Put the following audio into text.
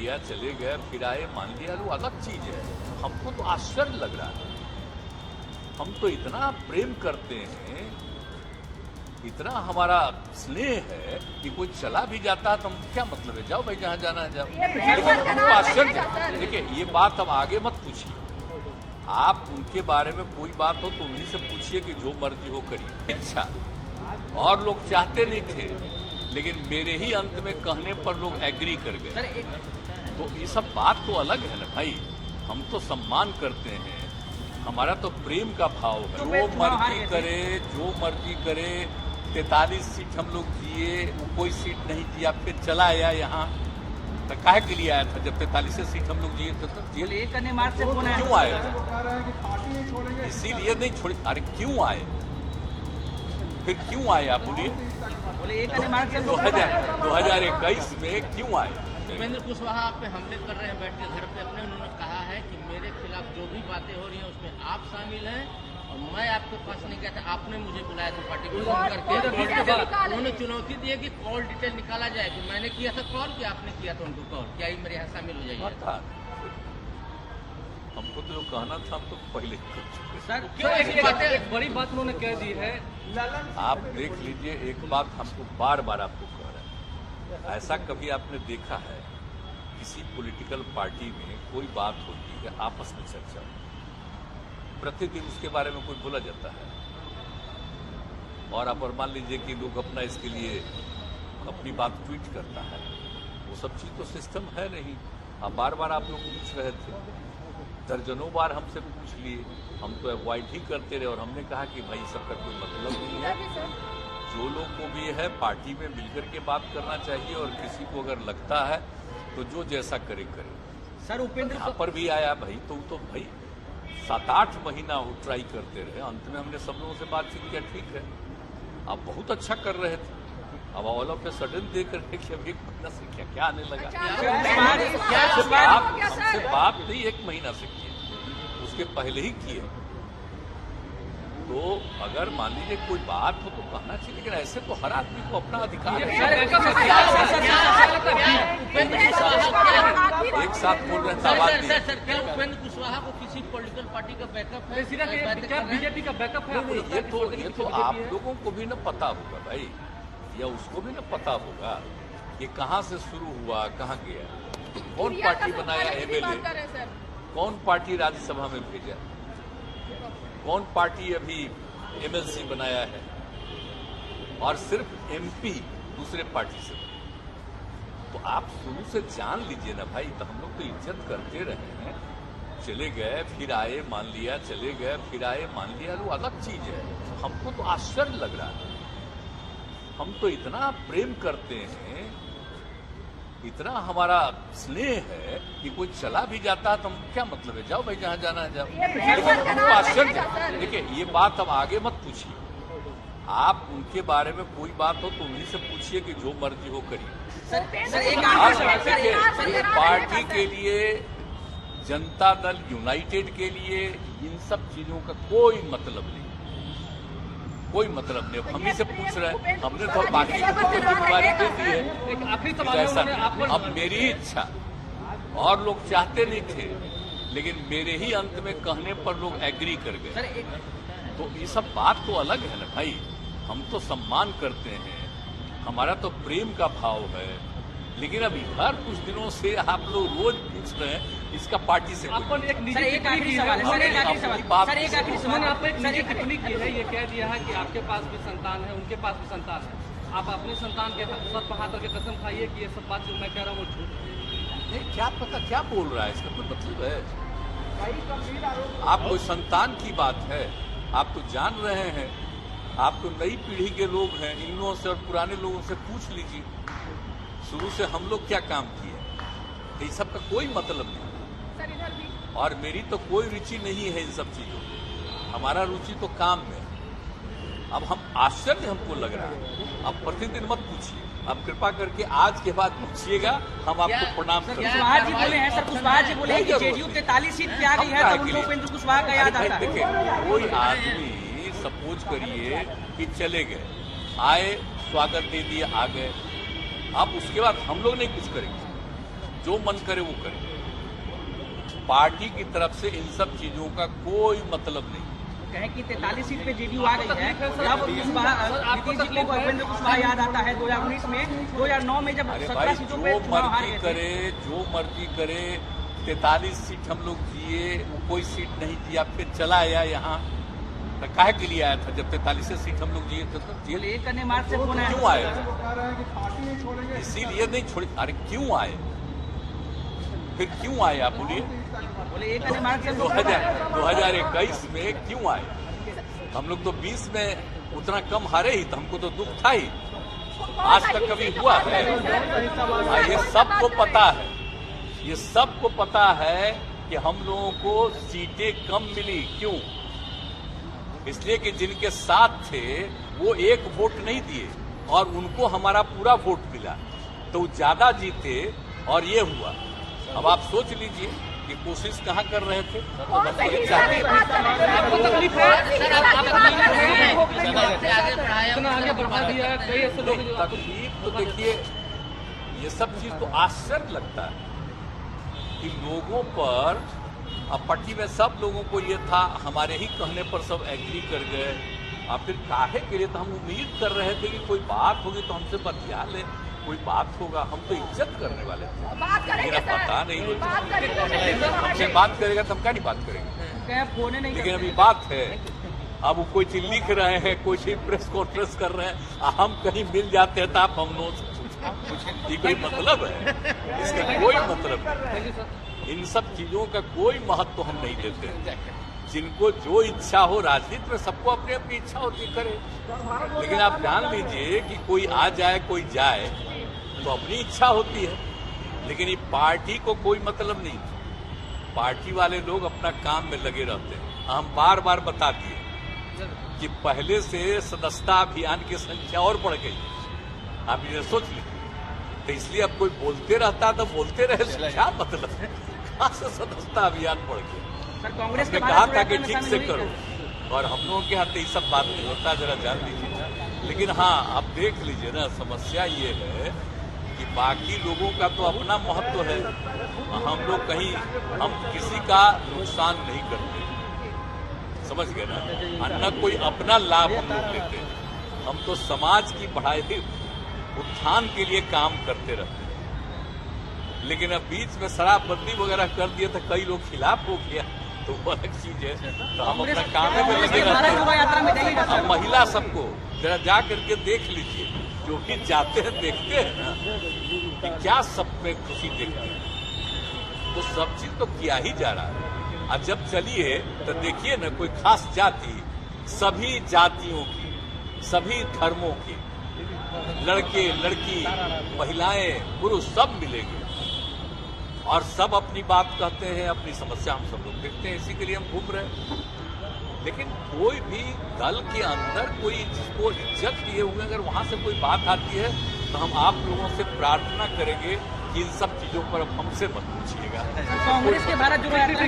लिया चले गए, फिर आए मान लिया, वो अलग चीज है। हमको तो आश्चर्य लग रहा है। हम तो इतना प्रेम करते हैं, इतना हमारा स्नेह है कि कोई चला भी जाता है तो हम क्या मतलब है, जाओ भाई जहां जाना है जाओ। लेकिन हमको आश्चर्य, देखिए ये बात अब आगे मत पूछिए, आप उनके बारे में कोई बात हो तो उन्हीं से पूछिए कि जो मर्जी हो करिए। अच्छा, और लोग चाहते नहीं थे, लेकिन मेरे ही अंत में कहने पर लोग एग्री कर गए। तो ये सब बात तो अलग है ना भाई। हम तो सम्मान करते हैं, हमारा तो प्रेम का भाव है। जो मर्जी करे, जो मर्जी करे। 43 सीट हम लोग दिए, वो कोई सीट नहीं दिया, फिर चला आया यहाँ। तो काहे के लिए आया था जब 43 सीट हम लोग दिए थे? तो क्यों आए? इसीलिए नहीं छोड़े। अरे क्यों आए, फिर क्यों आए आप बोलिए? 2021 में क्यों आए? उपेंद्र कुशवाहा आप पे हमले कर रहे हैं बैठ के घर पे अपने। उन्होंने कहा है कि मेरे खिलाफ जो भी बातें हो रही हैं उसमें आप शामिल हैं और मैं आपके पास नहीं गया था, आपने मुझे बुलाया था पार्टी को फोन करके। उन्होंने चुनौती दी है कि कॉल डिटेल निकाला जाए कि मैंने किया था कॉल, कि आपने किया था उनको कॉल, क्या मेरे यहाँ शामिल हो जाइए। हमको तो जो कहना था हम तो पहले सर एक बड़ी बात उन्होंने कह दी है। आप देख लीजिए, एक बात हमको बार बार आपको कह रहे हैं, ऐसा कभी आपने देखा है किसी पॉलिटिकल पार्टी में कोई बात होती है, आपस में चर्चा होती है, प्रतिदिन उसके बारे में कोई बोला जाता है, और आप मान लीजिए कि लोग अपना इसके लिए अपनी बात ट्वीट करता है। वो सब चीज तो सिस्टम है नहीं। अब बार बार आप लोग पूछ रहे थे, दर्जनों बार हमसे पूछ लिए, हम तो अवॉइड ही करते रहे, और हमने कहा कि भाई सबका कोई मतलब नहीं है। जो लोग को भी है पार्टी में मिलकर के बात करना चाहिए, और किसी को अगर लगता है तो जो जैसा करे करे। सर उपेंद्र यहाँ पर भी आया भाई, तो भाई 7-8 महीना वो ट्राई करते रहे, अंत में हमने सब लोगों से बातचीत किया, ठीक है आप बहुत अच्छा कर रहे थे। अब ऑल ऑफ ए सडन देख रहे कि अब 1 महीना से क्या आने लगा। हमसे बात नहीं 1 महीना से किए, उसके पहले ही किए। तो अगर मान लीजिए कोई बात हो तो कहना चाहिए, लेकिन ऐसे तो हर आदमी को अपना अधिकार है। एक साथ बोल रहे हैं। सर क्या उपेंद्र कुशवाहा को किसी पॉलिटिकल पार्टी का बैकअप है? क्या बीजेपी का बैकअप है? ये तो आप लोगों को भी न पता होगा भाई, या उसको भी न पता होगा कि कहाँ से शुरू हुआ, कहाँ गया, कौन पार्टी बनाया एमएलए, कौन पार्टी राज्यसभा में भेजा, कौन पार्टी अभी एमएलसी बनाया है, और सिर्फ एमपी दूसरे पार्टी से। तो आप शुरू से जान लीजिए ना भाई। तो हम लोग तो इज्जत करते रहे हैं, चले गए फिर आए मान लिया, चले गए फिर आए मान लिया, वो अलग चीज है। हमको तो आश्चर्य लग रहा है। हम तो इतना प्रेम करते हैं, इतना हमारा स्नेह है कि कोई चला भी जाता है तो हम क्या मतलब है, जाओ भाई जहां जाना है जाओ। लेकिन हमको आश्चर्य, देखिए ये बात अब आगे मत पूछिए, आप उनके बारे में कोई बात हो तो उन्हीं से पूछिए कि जो मर्जी हो करिए। पार्टी के लिए, जनता दल यूनाइटेड के लिए इन सब चीजों का कोई मतलब नहीं, कोई मतलब नहीं। हम ही से पूछ रहे हैं, हमने तो बाकी को जिम्मेवारी दे दी है। ऐसा अब मेरी इच्छा, और लोग चाहते नहीं थे, लेकिन मेरे ही अंत में कहने पर लोग एग्री कर गए। तो ये सब बात तो अलग है ना भाई। हम तो सम्मान करते हैं, हमारा तो प्रेम का भाव है। लेकिन अभी हर कुछ दिनों से आप लोग रोज पूछ रहे हैं इसका पार्टी से अपन एक निजी टिप्पणी की है, ये कह दिया है कि आपके पास भी संतान है, उनके पास भी संतान है। आप अपने संतान के सर पर हाथ रख के कसम खाइए कि ये सब बात जो मैं कह रहा हूँ वो झूठ नहीं। क्या पता क्या बोल रहा है, इसका कोई मतलब है? आप कोई संतान की बात है, आप तो जान रहे हैं, आप तो नई पीढ़ी के लोग हैं, इन लोगों से और पुराने लोगों से पूछ लीजिए शुरू से हम लोग क्या काम किए। इस सब का कोई मतलब नहीं, और मेरी तो कोई रुचि नहीं है इन सब चीजों में। हमारा रुचि तो काम में। अब हम आश्चर्य हमको लग रहा है, अब प्रतिदिन मत पूछिए, अब कृपा करके आज के बाद पूछिएगा, हम आपको प्रणाम करेंगे। कुशवाहा जी बोले हैं, सर कुशवाहा जी बोले हैं कि जेडीयू 43 सीट पे आ गई है, तो उनको उपेंद्र कुशवाहा का याद आता है। देखिए कोई आदमी सपोज करिए कि चले गए, आए, स्वागत दे दिए, आ गए, अब उसके बाद हम लोग नहीं कुछ करेंगे। जो मन करे वो करे। पार्टी की तरफ से इन सब चीजों का कोई मतलब नहीं। कहें कि 43 सीट पे जेडीयू आ गई है, अब नीतीश जी को उपेंद्र कुशवाहा याद आता है 2019 में, 2009 में जब 17 सीटों पे चुनाव हार गए थे। जो मर्जी करे 43 सीट हम लोग जिए, वो कोई सीट नहीं जिया, फिर चला आया यहाँ। काहे के लिए आया था जब 43 सीट हम लोग जिए थे? तो जेल करने मार्च से क्यों आए? इसीलिए नहीं छोड़े। अरे क्यों आए? फिर क्यों आए आप बोलिए? 2021 में क्यों आए? हम लोग तो 20 में उतना कम हारे ही, तो हमको तो दुख था ही। आज तक कभी हुआ है? ये सबको पता है, ये सबको पता है कि हम लोगों को सीटें कम मिली। क्यों? इसलिए कि जिनके साथ थे वो एक वोट नहीं दिए और उनको हमारा पूरा वोट मिला, तो ज्यादा जीते और ये हुआ। अब आप सोच लीजिए कि कोशिश कहाँ कर रहे थे। तकलीफ तो देखिए, ये सब चीज तो आश्चर्य लगता है कि लोगों पर, अब पार्टी में सब लोगों को ये था, हमारे ही कहने पर सब एग्री कर गए। और फिर काहे के लिए? तो हम उम्मीद कर रहे थे कि कोई बात होगी तो हमसे बतिया ले, कोई बात होगा, हम तो इज्जत करने वाले थे। मेरा पता नहीं, हमसे बात करेगा तो हम क्या नहीं बात करेंगे। लेकिन अभी बात है, अब वो कोई चीज लिख रहे हैं, कोई चीज प्रेस कॉन्फ्रेंस कर रहे हैं, हम कहीं मिल जाते हैं तो आप हम ये कोई मतलब है? इसका कोई मतलब नहीं। इन सब चीजों का कोई महत्व हम नहीं देते। जिनको जो इच्छा हो, राजनीति में सबको अपनी अपनी इच्छा होती करे, लेकिन आप जान लीजिए कि कोई आ जाए कोई जाए तो अपनी इच्छा होती है, लेकिन ये पार्टी को कोई मतलब नहीं। पार्टी वाले लोग अपना काम में लगे रहते हैं। हम बार बार बता दिए कि पहले से सदस्यता अभियान की संख्या और बढ़ गई। आप इसे सोच लीजिए। तो इसलिए अब कोई बोलते रहता तो बोलते रहे, क्या मतलब है? कहाँ से सदस्यता अभियान बढ़ गया? कांग्रेस ने कहा था कि ठीक से करो, और हम लोगों के हाथ ये सब बात नहीं होता, जरा जान लीजिए। लेकिन हाँ, आप देख लीजिए ना, समस्या ये है कि बाकी लोगों का तो अपना महत्व है। हम लोग कहीं, हम किसी का नुकसान नहीं करते, समझ गए ना? न कोई अपना लाभ हम लोग लेते, हम तो समाज की बढ़ाई उत्थान के लिए काम करते रहते हैं। लेकिन अब बीच में शराबबंदी वगैरह कर दिए तो कई लोग खिलाफ हो गया, तो वो अलग चीज है। तो हम अपना काम में लगे रहते हैं। हम महिला सबको जरा जा करके देख लीजिए, जो भी जाते हैं देखते हैं ना कि क्या सब में खुशी देखते हैं। तो सब चीज तो किया ही जा रहा है। अब जब चलिए तो देखिए ना, कोई खास जाति, सभी जातियों की, सभी धर्मों की, लड़के लड़की, महिलाएं पुरुष सब मिलेंगे और सब अपनी बात कहते हैं, अपनी समस्या हम सब लोग देखते हैं। इसी के लिए हम घूम रहे हैं। लेकिन कोई भी दल के अंदर कोई जिसको इज्जत दिए हुए अगर वहां से कोई बात आती है तो हम आप लोगों से प्रार्थना करेंगे कि इन सब चीजों पर अब हमसे मत पूछिएगा। कांग्रेस के भारत जोड़ो यात्रा